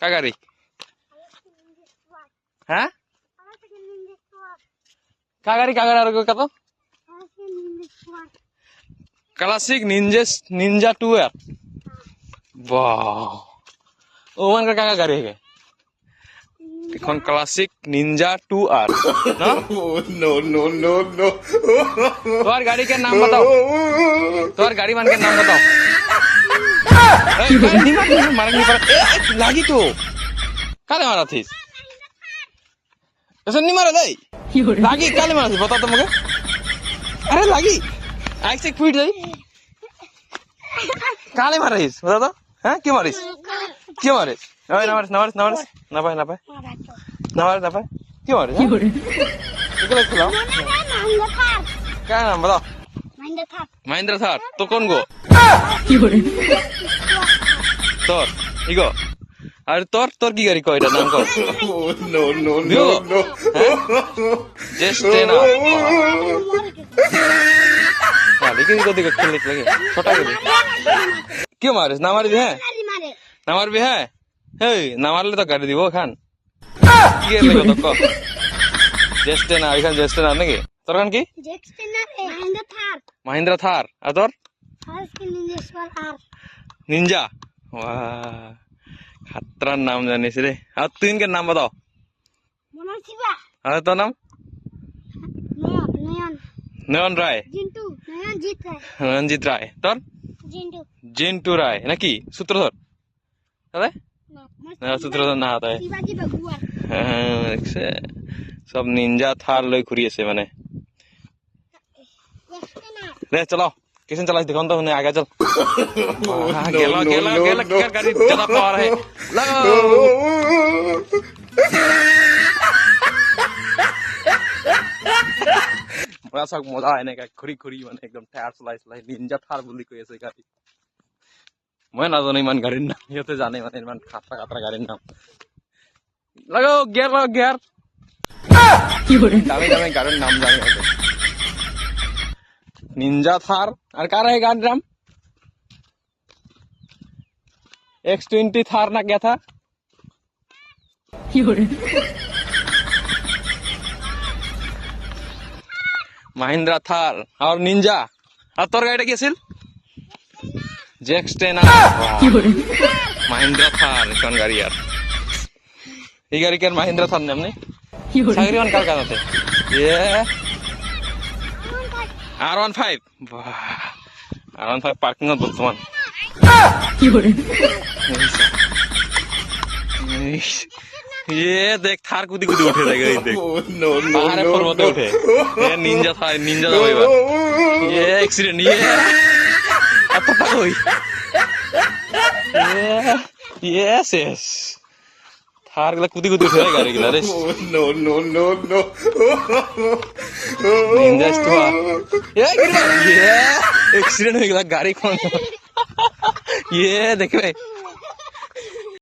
का गाड़ी हाँ का गाड़ी का तो क्लासिक निंजा 2R वाह ओ मान का गाड़ी है এখন classic ninja 2R no no no no তোমার গাড়ি के नाम बताओ তোমার গাড়ি मान के नाम बताओ मारेंगे पर लागी तो काले मारा थी ऐसा नहीं मारा दई लागी काले मारा थी बता तो मुझे अरे लागी आग से फीट गई काले मारा थी बता तो हैं क्यों मारिस ओए ना मारिस ना पाए क्यों मारिस इकले खिलाओ क्या नाम बताओ महिंद्रा थार तो कौन गो তোর ইগো আর তোর কি গাড়ি কয়টা নাম কর नो नो नो नो জেস্টেনা দেখি দিকে খেলে লাগে ছোটা গেলি কি মারিস না মারবি হ্যাঁ না মারবি হ্যাঁ হেই না মারলে তো গাড়ি দিব খান কি এর লাগে তো ক জেস্টেনা এখান জেস্টেনা নাকি তোর খান কি महिंद्रा थार আর তোর निंजा वाह खतरा नाम जाने से रे अब तू इनके नाम बताओ हाँ तो नाम नयन राय रंजित राय तोर जिंटू राय ना की सूत्रधर अरे ना सूत्रधर ना आता है सब निंजा थार लय घुरी আছে মানে रे चलो किशन चला दिखाऊं तो उन्हें आगे चल गेला गाड़ी ज्यादा पावर है लगो बड़ा सा मजा आने का खुरी माने एकदम टायर चलाई निंजा थार बोली कोई ऐसे गाड़ी मैं ना जाने मान गाड़ी ना ये तो जाने माने मान खातरा गाड़ी नाम लगो गियर दामी गाड़ी नाम जाने निंजा थार और क्या रहेगा नाम X20 थार ना क्या था महिंद्रा थार और निंजा और तोर गाड़ी क्या सिल जेक्सटेना महिंद्रा थार कौन गाड़ी यार ये गाड़ी क्या महिंद्रा थार नाम नहीं सागरी वन कार थे ये R15 R15 पार्किंग में बर्तमान ये देख थार कूदी उठे रहेगा ये देख बाहर पर्वत उठे ये निंजा था निंजा था भाई ये एक्सीडेंट ये अब पता कोई ये यस थार गला कूदी उठे रहेगा गाड़ी गला रे no no no no ninja store ये एक्सीडेंट हो गया गाड़ी कौन ये देख भाई